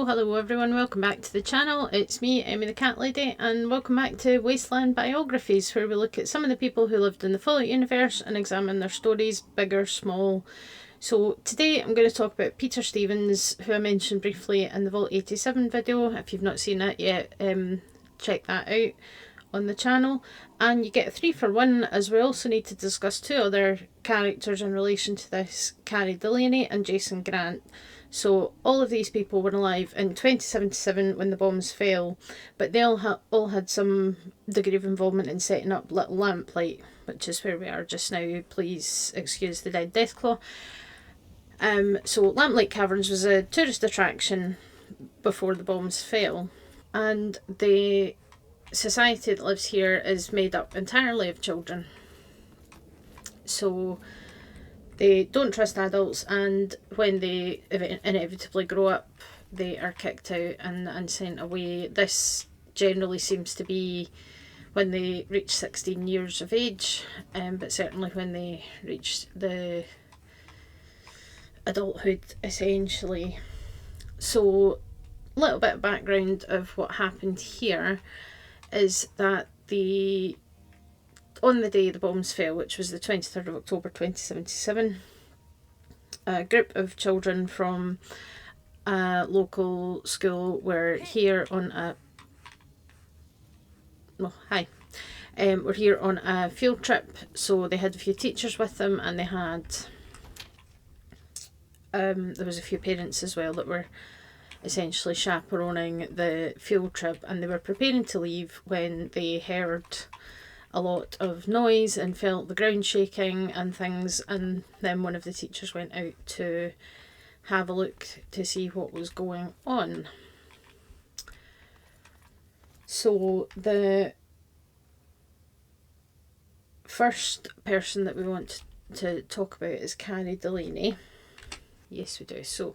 Hello everyone, welcome back to the channel. It's me, Emmy the Cat Lady, and welcome back to Wasteland Biographies, where we look at some of the people who lived in the Fallout universe and examine their stories, big or small. So today I'm going to talk about Peter Stevens, who I mentioned briefly in the Vault 87 video. If you've not seen it yet, check that out on the channel. And you get a 3 for 1, as we also need to discuss two other characters in relation to this, Carrie Delaney and Jason Grant. So all of these people were alive in 2077 when the bombs fell, but they all had some degree of involvement in setting up Little Lamplight, which is where we are just now. Please excuse the dead deathclaw. So Lamplight Caverns was a tourist attraction before the bombs fell, and the society that lives here is made up entirely of children. So they don't trust adults, and when they inevitably grow up, they are kicked out and sent away. This generally seems to be when they reach 16 years of age, but certainly when they reach the adulthood, essentially. So a little bit of background of what happened here is that on the day the bombs fell, which was the 23rd of October 2077, a group of children from a local school were here on a field trip. So they had a few teachers with them, and they had there was a few parents as well that were essentially chaperoning the field trip, and they were preparing to leave when they heard a lot of noise and felt the ground shaking and things, and then one of the teachers went out to have a look to see what was going on. So the first person that we want to talk about is Carrie Delaney. Yes, we do. So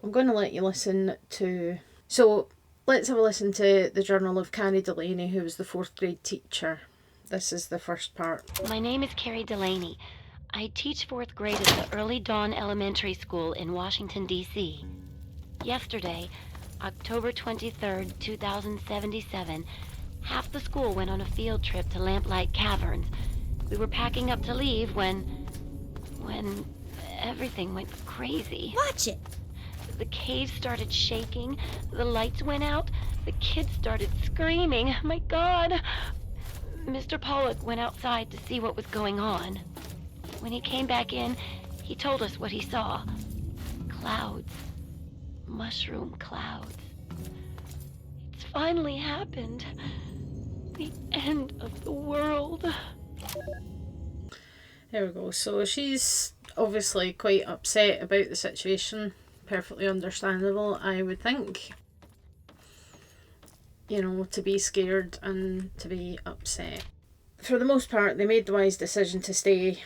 I'm going to let you listen to... So let's have a listen to the journal of Carrie Delaney, who was the 4th grade teacher. This is the first part. My name is Carrie Delaney. I teach 4th grade at the Early Dawn Elementary School in Washington, D.C. Yesterday, October 23rd, 2077, half the school went on a field trip to Lamplight Caverns. We were packing up to leave when everything went crazy. Watch it! The cave started shaking, the lights went out, the kids started screaming. My God! Mr. Pollock went outside to see what was going on. When he came back in, he told us what he saw. Clouds. Mushroom clouds. It's finally happened. The end of the world. There we go. So she's obviously quite upset about the situation. Perfectly understandable, I would think. You know, to be scared and to be upset. For the most part, they made the wise decision to stay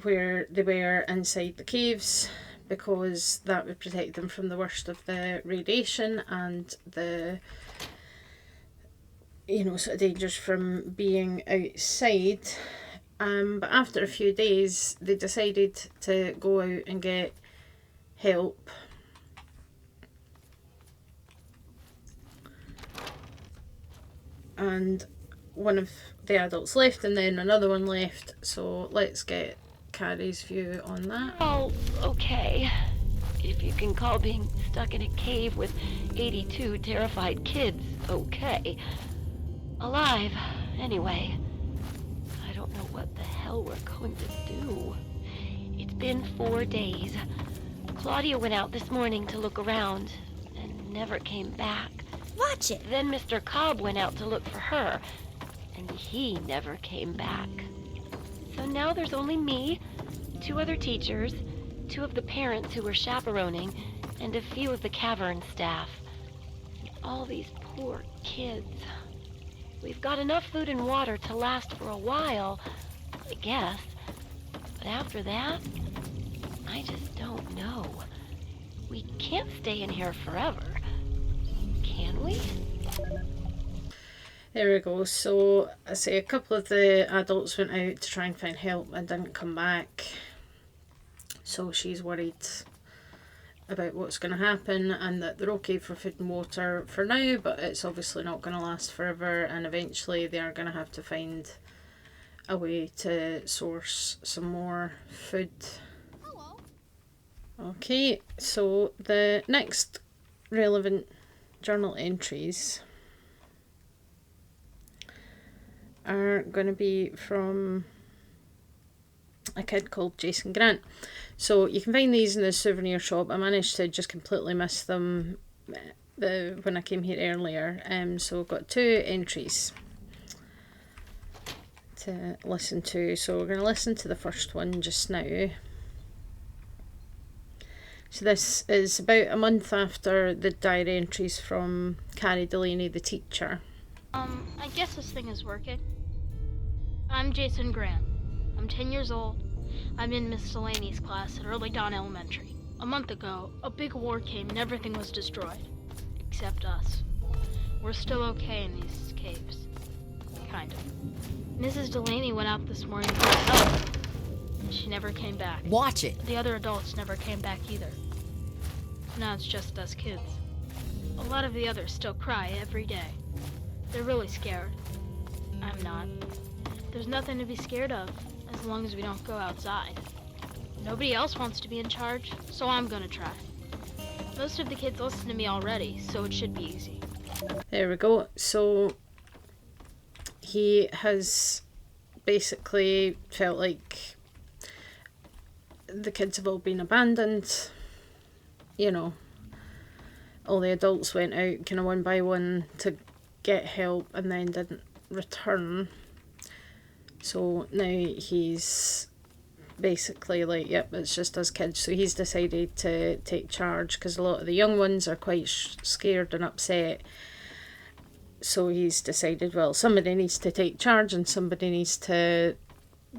where they were inside the caves, because that would protect them from the worst of the radiation and the, sort of dangers from being outside. But after a few days, they decided to go out and get help. And one of the adults left, and then another one left. So let's get Carrie's view on that. Oh, okay. If you can call being stuck in a cave with 82 terrified kids okay. Alive, anyway. I don't know what the hell we're going to do. It's been 4 days. Claudia went out this morning to look around and never came back. Watch it! Then Mr. Cobb went out to look for her, and he never came back. So now there's only me, 2 other teachers, 2 of the parents who were chaperoning, and a few of the cavern staff. And all these poor kids. We've got enough food and water to last for a while, I guess. But after that, I just don't know. We can't stay in here forever. Can we? There we go. So I say a couple of the adults went out to try and find help and didn't come back. So she's worried about what's going to happen, and that they're okay for food and water for now, but it's obviously not going to last forever, and eventually they are going to have to find a way to source some more food. Hello. Okay, so the next relevant journal entries are going to be from a kid called Jason Grant. So you can find these in the souvenir shop. I managed to just completely miss them when I came here earlier. So I've got 2 entries to listen to. So we're going to listen to the first one just now. So this is about a month after the diary entries from Carrie Delaney, the teacher. I guess this thing is working. I'm Jason Grant. I'm 10 years old. I'm in Miss Delaney's class at Early Dawn Elementary. A month ago, a big war came and everything was destroyed. Except us. We're still okay in these caves. Kind of. Mrs. Delaney went out this morning for herself. She never came back. Watch it. The other adults never came back either. Now it's just us kids. A lot of the others still cry every day. They're really scared. I'm not. There's nothing to be scared of, as long as we don't go outside. Nobody else wants to be in charge, so I'm gonna try. Most of the kids listen to me already, so it should be easy. There we go. So he has basically felt like the kids have all been abandoned. You know, all the adults went out kind of one by one to get help and then didn't return. So now he's basically like, yep, it's just us kids. So he's decided to take charge because a lot of the young ones are quite scared and upset. So he's decided, well, somebody needs to take charge and somebody needs to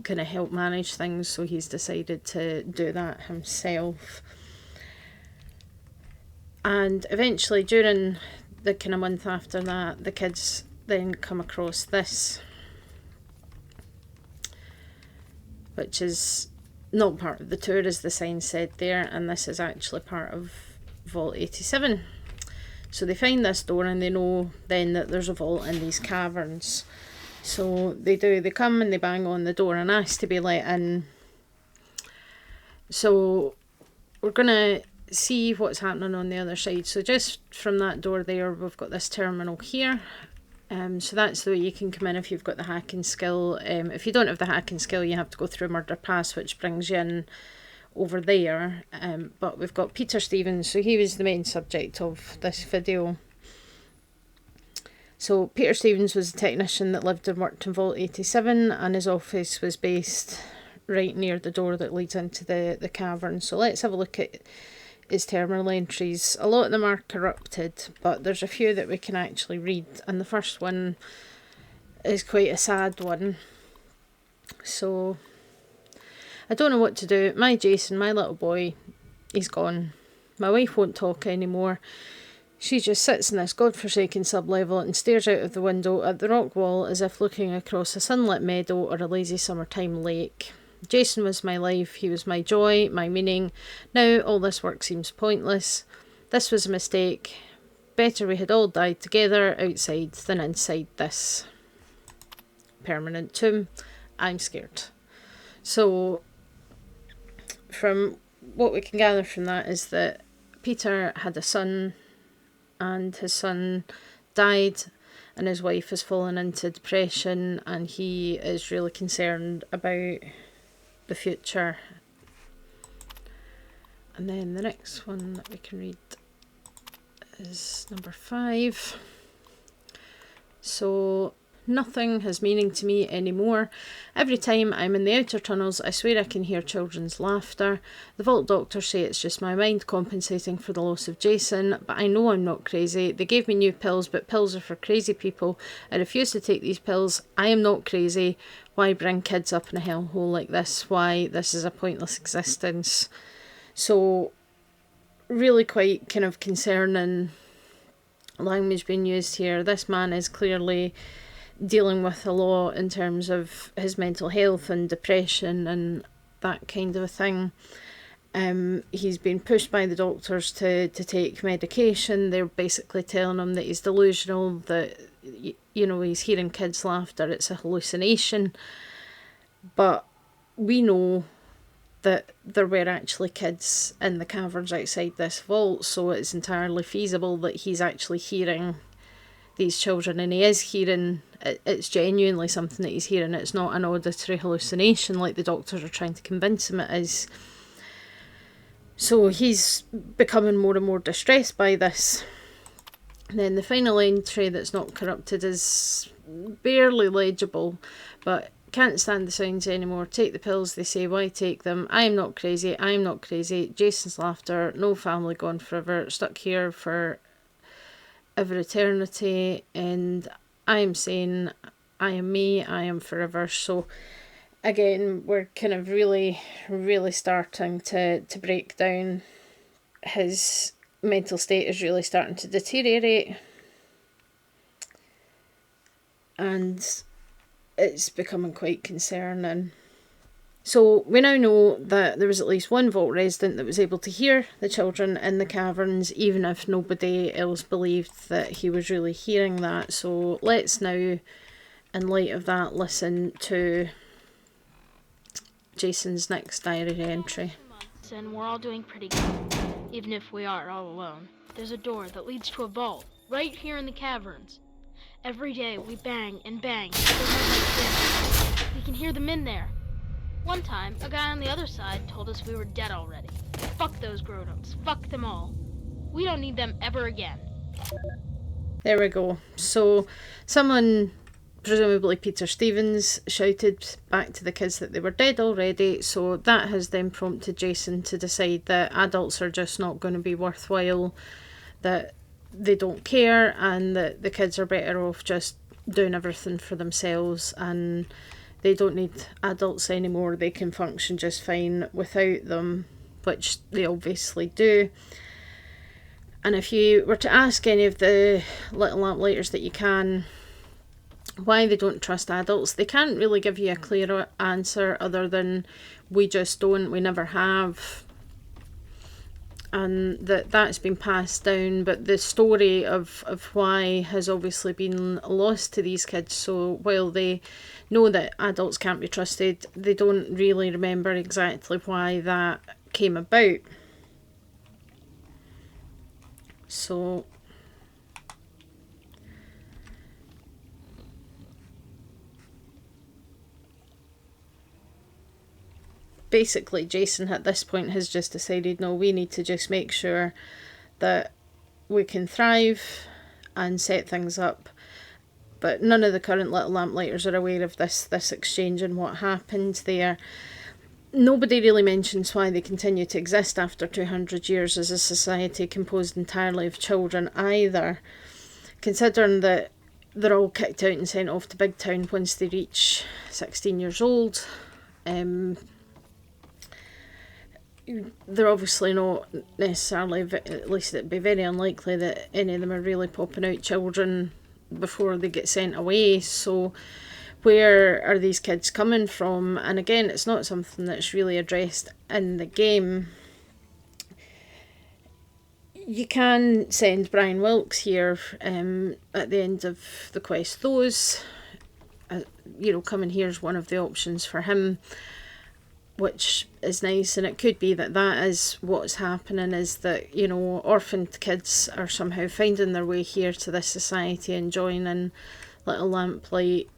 kind of help manage things. So he's decided to do that himself. And eventually, during the kind of month after that, the kids then come across this, which is not part of the tour, as the sign said there, and this is actually part of Vault 87. So they find this door and they know then that there's a vault in these caverns. So they come and they bang on the door and ask to be let in. So we're going to see what's happening on the other side. So just from that door there, we've got this terminal here. So that's the way you can come in if you've got the hacking skill. If you don't have the hacking skill, you have to go through Murder Pass, which brings you in over there. But we've got Peter Stevens, so he was the main subject of this video. So Peter Stevens was a technician that lived and worked in Vault 87, and his office was based right near the door that leads into the cavern. So let's have a look at his terminal entries. A lot of them are corrupted, but there's a few that we can actually read, and the first one is quite a sad one. So I don't know what to do. My Jason, my little boy, he's gone. My wife won't talk anymore. She just sits in this godforsaken sub-level and stares out of the window at the rock wall as if looking across a sunlit meadow or a lazy summertime lake. Jason was my life, he was my joy, my meaning. Now all this work seems pointless. This was a mistake. Better we had all died together outside than inside this permanent tomb. I'm scared. So from what we can gather from that is that Peter had a son and his son died and his wife has fallen into depression and he is really concerned about the future. And then the next one that we can read is number 5. So nothing has meaning to me anymore. Every time I'm in the outer tunnels, I swear I can hear children's laughter. The vault doctors say it's just my mind compensating for the loss of Jason, but I know I'm not crazy. They gave me new pills, but pills are for crazy people. I refuse to take these pills. I am not crazy. Why bring kids up in a hellhole like this? Why? This is a pointless existence. So really quite kind of concerning language being used here. This man is clearly dealing with a lot in terms of his mental health and depression and that kind of a thing. He's been pushed by the doctors to take medication. They're basically telling him that he's delusional, that, you know, he's hearing kids' laughter, it's a hallucination. But we know that there were actually kids in the caverns outside this vault, so it's entirely feasible that he's actually hearing these children, and he is hearing, it's genuinely something that he's hearing. It's not an auditory hallucination like the doctors are trying to convince him it is. So he's becoming more and more distressed by this. And then the final entry that's not corrupted is barely legible, but can't stand the sounds anymore. Take the pills, they say. Why take them? I am not crazy. I am not crazy. Jason's laughter. No family gone forever. Stuck here for ever eternity. And I am saying, I am me. I am forever. So again, we're kind of really, really starting to break down. His mental state is really starting to deteriorate. And it's becoming quite concerning. So we now know that there was at least one vault resident that was able to hear the children in the caverns, even if nobody else believed that he was really hearing that. So let's now, in light of that, listen to Jason's next diary entry. And we're all doing pretty good, even if we are all alone. There's a door that leads to a vault, right here in the caverns. Every day we bang and bang. We can hear them in there. One time, a guy on the other side told us we were dead already. Fuck those grown-ups. Fuck them all. We don't need them ever again. There we go. So someone, presumably Peter Stevens, shouted back to the kids that they were dead already. So that has then prompted Jason to decide that adults are just not going to be worthwhile, that they don't care, and that the kids are better off just doing everything for themselves, and they don't need adults anymore. They can function just fine without them, which they obviously do. And if you were to ask any of the Little Lamplighters that you can why they don't trust adults, they can't really give you a clear answer other than we just don't, we never have. And that's been passed down, but the story of why has obviously been lost to these kids. So while they know that adults can't be trusted, they don't really remember exactly why that came about. So basically Jason at this point has just decided, no, we need to just make sure that we can thrive and set things up. But none of the current Little Lamplighters are aware of this exchange and what happened there. Nobody really mentions why they continue to exist after 200 years as a society composed entirely of children either, considering that they're all kicked out and sent off to Big Town once they reach 16 years old. They're obviously not necessarily, at least it'd be very unlikely that any of them are really popping out children before they get sent away. So where are these kids coming from? And again, it's not something that's really addressed in the game. You can send Brian Wilkes here at the end of the quest. Those, coming here is one of the options for him, which is nice. And it could be that is what's happening, is that, orphaned kids are somehow finding their way here to this society and joining Little Lamplight.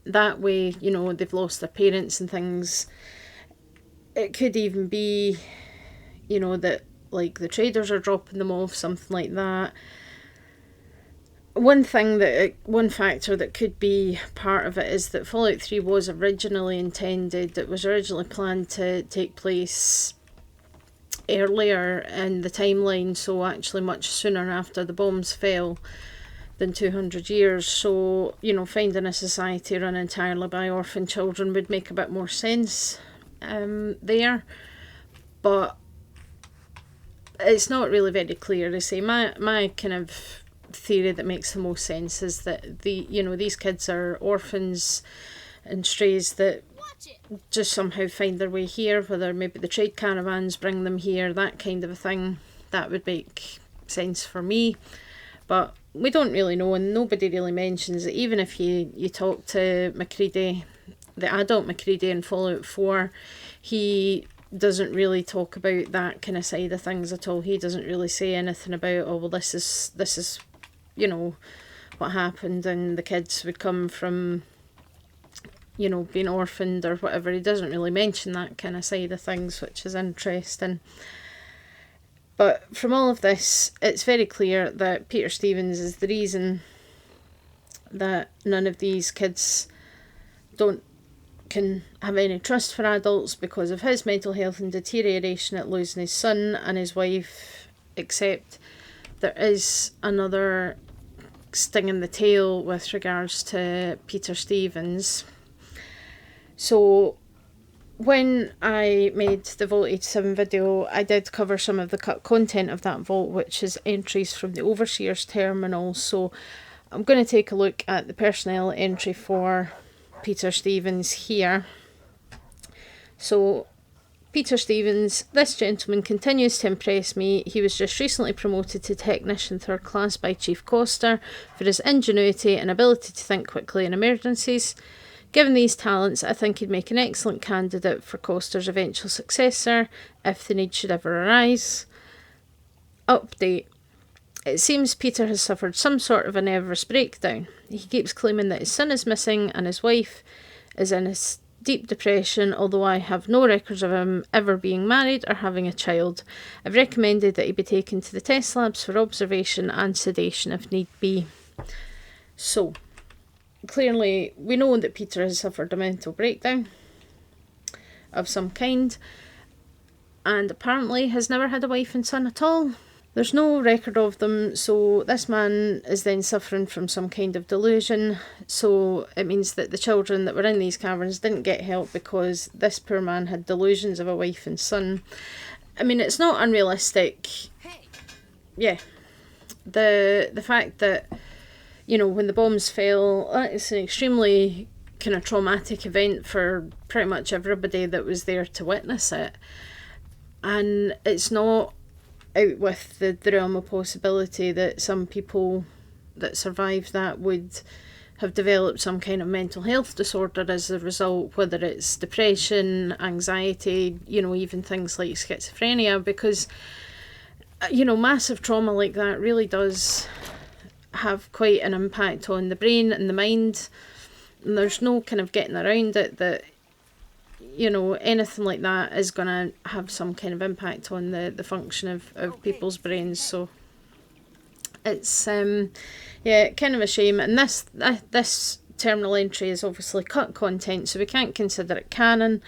That way, they've lost their parents and things. It could even be, that like the traders are dropping them off, something like that. One factor that could be part of it is that Fallout 3 was originally intended, it was originally planned to take place earlier in the timeline, so actually much sooner after the bombs fell than 200 years. So, finding a society run entirely by orphan children would make a bit more sense there. But it's not really very clear. I say my kind of theory that makes the most sense is that these kids are orphans and strays that just somehow find their way here, whether maybe the trade caravans bring them here, that kind of a thing. That would make sense for me. But we don't really know, and nobody really mentions it. Even if you talk to Macready, the adult Macready in Fallout 4, he doesn't really talk about that kind of side of things at all. He doesn't really say anything about, oh well, this is you know, what happened, and the kids would come from, you know, being orphaned or whatever. He doesn't really mention that kind of side of things, which is interesting. But from all of this, it's very clear that Peter Stevens is the reason that none of these kids can have any trust for adults, because of his mental health and deterioration at losing his son and his wife. Except there is another sting in the tail with regards to Peter Stevens. So when I made the Vault 87 video, I did cover some of the cut content of that vault, which is entries from the Overseer's terminal. So I'm going to take a look at the personnel entry for Peter Stevens here. So Peter Stevens, this gentleman continues to impress me. He was just recently promoted to Technician 3rd Class by Chief Coster for his ingenuity and ability to think quickly in emergencies. Given these talents, I think he'd make an excellent candidate for Coster's eventual successor, if the need should ever arise. Update. It seems Peter has suffered some sort of a nervous breakdown. He keeps claiming that his son is missing and his wife is in a deep depression, although I have no records of him ever being married or having a child. I've recommended that he be taken to the test labs for observation and sedation if need be. So, clearly, we know that Peter has suffered a mental breakdown of some kind, and apparently has never had a wife and son at all. There's no record of them, so this man is then suffering from some kind of delusion. So it means that the children that were in these caverns didn't get help because this poor man had delusions of a wife and son. I mean, it's not unrealistic. Yeah. The fact that, you know, when the bombs fell, it's an extremely kind of traumatic event for pretty much everybody that was there to witness it. And it's not out with the realm of possibility that some people that survived that would have developed some kind of mental health disorder as a result, whether it's depression, anxiety, you know, even things like schizophrenia, because, you know, massive trauma like that really does have quite an impact on the brain and the mind, and there's no kind of getting around it that, you know, anything like that is going to have some kind of impact on the function of people's brains. So it's yeah, kind of a shame. And this terminal entry is obviously cut content, so we can't consider it canon.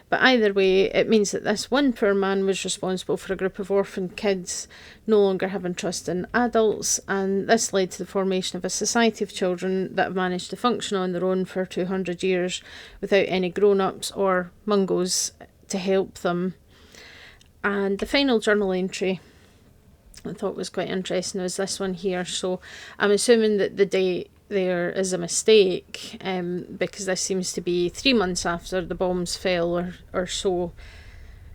But either way, it means that this one poor man was responsible for a group of orphaned kids no longer having trust in adults, and this led to the formation of a society of children that have managed to function on their own for 200 years without any grown-ups or mungos to help them. And the final journal entry I thought was quite interesting was this one here. So I'm assuming that the date there is a mistake, because this seems to be 3 months after the bombs fell or so,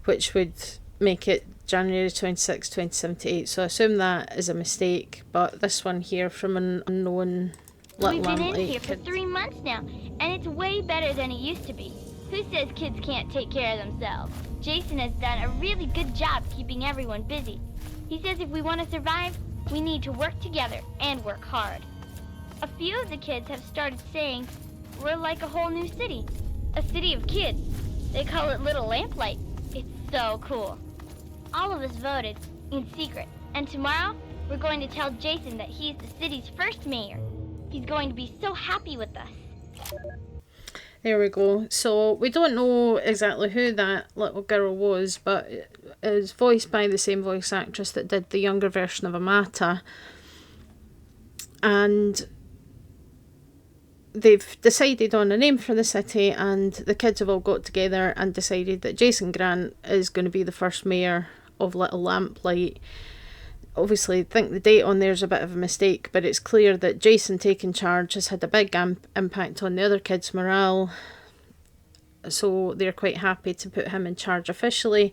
which would make it January 26, 2078. So I assume that is a mistake, but this one here from an unknown Little Lamplight. We've been in here for 3 months now, and it's way better than it used to be. Who says kids can't take care of themselves? Jason has done a really good job keeping everyone busy. He says if we want to survive, we need to work together and work hard. A few of the kids have started saying we're like a whole new city. A city of kids. They call it Little Lamplight. It's so cool. All of us voted in secret, and tomorrow we're going to tell Jason that he's the city's first mayor. He's going to be so happy with us. There we go. So we don't know exactly who that little girl was, but it is voiced by the same voice actress that did the younger version of Amata. And they've decided on a name for the city, and the kids have all got together and decided that Jason Grant is going to be the first mayor of Little Lamplight. Obviously, I think the date on there is a bit of a mistake, but it's clear that Jason taking charge has had a big impact on the other kids' morale. so they're quite happy to put him in charge officially,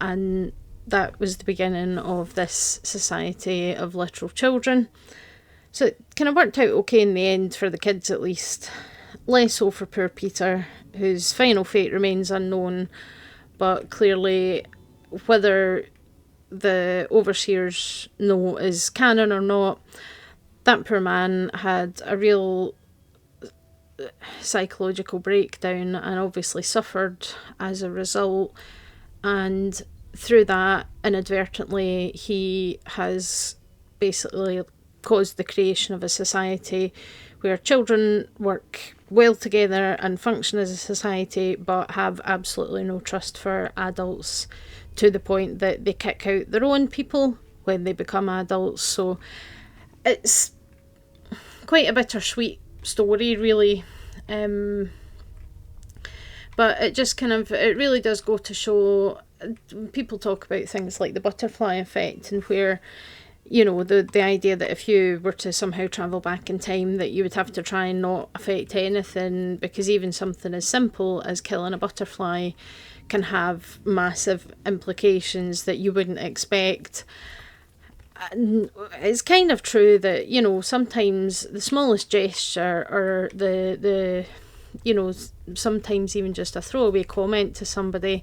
and that was the beginning of this Society of Literal Children. So it kind of worked out okay in the end for the kids at least. Less so for poor Peter, whose final fate remains unknown, but clearly whether the overseers know is canon or not, that poor man had a real psychological breakdown and obviously suffered as a result, and through that, inadvertently, he has basically caused the creation of a society where children work well together and function as a society, but have absolutely no trust for adults, to the point that they kick out their own people when they become adults. So it's quite a bittersweet story, really. But it just it really does go to show, people talk about things like the butterfly effect, and where, you know, the idea that if you were to somehow travel back in time, that you would have to try and not affect anything, because even something as simple as killing a butterfly can have massive implications that you wouldn't expect. And it's kind of true that, you know, sometimes the smallest gesture, or the you know, sometimes even just a throwaway comment to somebody,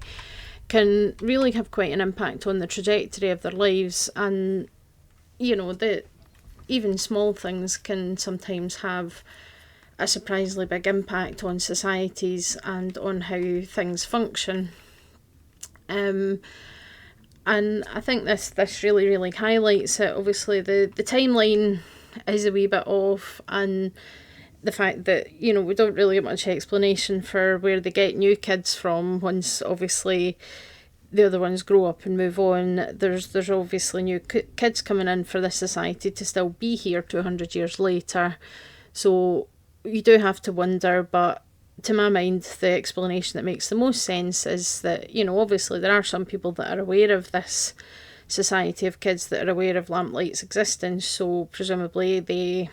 can really have quite an impact on the trajectory of their lives. And, you know, that even small things can sometimes have a surprisingly big impact on societies and on how things function. And I think this really, really highlights it. Obviously, the timeline is a wee bit off, and the fact that, you know, we don't really get much explanation for where they get new kids from once, obviously, the other ones grow up and move on. There's obviously new kids coming in for this society to still be here 200 years later. So you do have to wonder, but to my mind, the explanation that makes the most sense is that, you know, obviously there are some people that are aware of this society of kids, that are aware of Lamplight's existence, so presumably they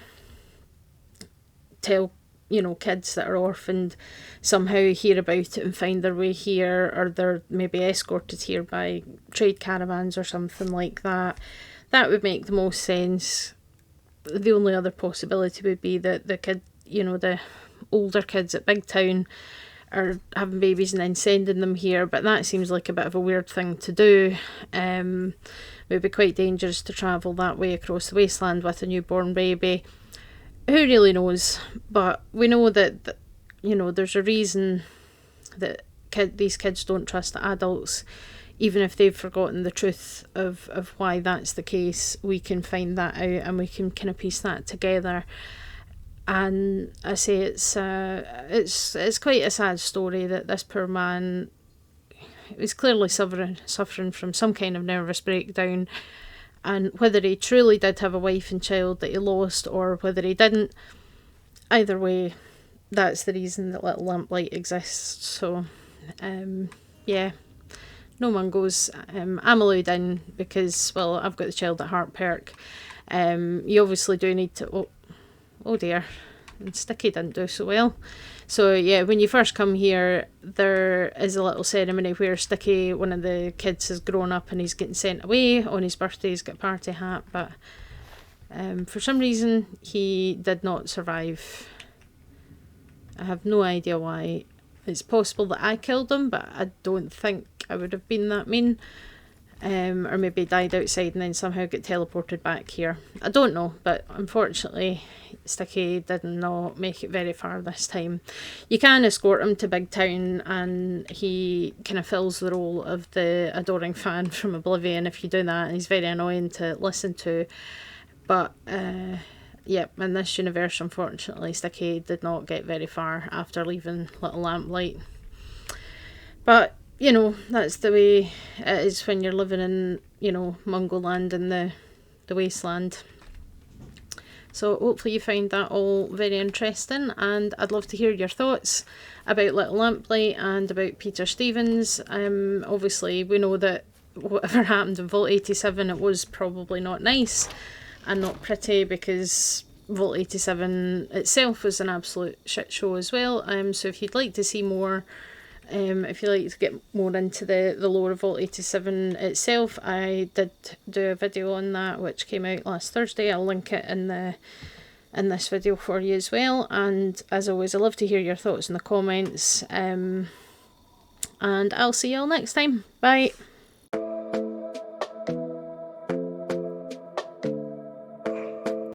tell, you know, kids that are orphaned somehow hear about it and find their way here, or they're maybe escorted here by trade caravans or something like that. That would make the most sense. The only other possibility would be that the kid, you know, the older kids at Big Town are having babies and then sending them here, but that seems like a bit of a weird thing to do. It would be quite dangerous to travel that way across the wasteland with a newborn baby. Who really knows? But we know that you know, there's a reason that these kids don't trust the adults. Even if they've forgotten the truth of why that's the case, we can find that out and we can kind of piece that together. And I say it's quite a sad story that this poor man was clearly suffering from some kind of nervous breakdown. And whether he truly did have a wife and child that he lost, or whether he didn't, either way, that's the reason that Little Lamplight exists. So, yeah, no mungos. I'm allowed in because, well, I've got the child at heart perk. You obviously do need to... Oh dear, and Sticky didn't do so well. So yeah, when you first come here, there is a little ceremony where Sticky, one of the kids, has grown up and he's getting sent away. On his birthday he's got a party hat, but for some reason he did not survive. I have no idea why. It's possible that I killed him, but I don't think I would have been that mean. Or maybe died outside and then somehow get teleported back here. I don't know, but unfortunately Sticky did not make it very far this time. You can escort him to Big Town and he kind of fills the role of the adoring fan from Oblivion if you do that, and he's very annoying to listen to. But yeah, in this universe, unfortunately, Sticky did not get very far after leaving Little Lamplight. But you know, that's the way it is when you're living in, you know, Mungoland and the wasteland. So hopefully you find that all very interesting, and I'd love to hear your thoughts about Little Lamplight and about Peter Stevens. Obviously we know that whatever happened in Vault 87, it was probably not nice and not pretty, because Vault 87 itself was an absolute shit show as well. So if you'd like to see more, if you'd like to get more into the lore of Vault 87 itself, I did do a video on that which came out last Thursday. I'll link it in this video for you as well. And as always, I love to hear your thoughts in the comments. And I'll see you all next time. Bye.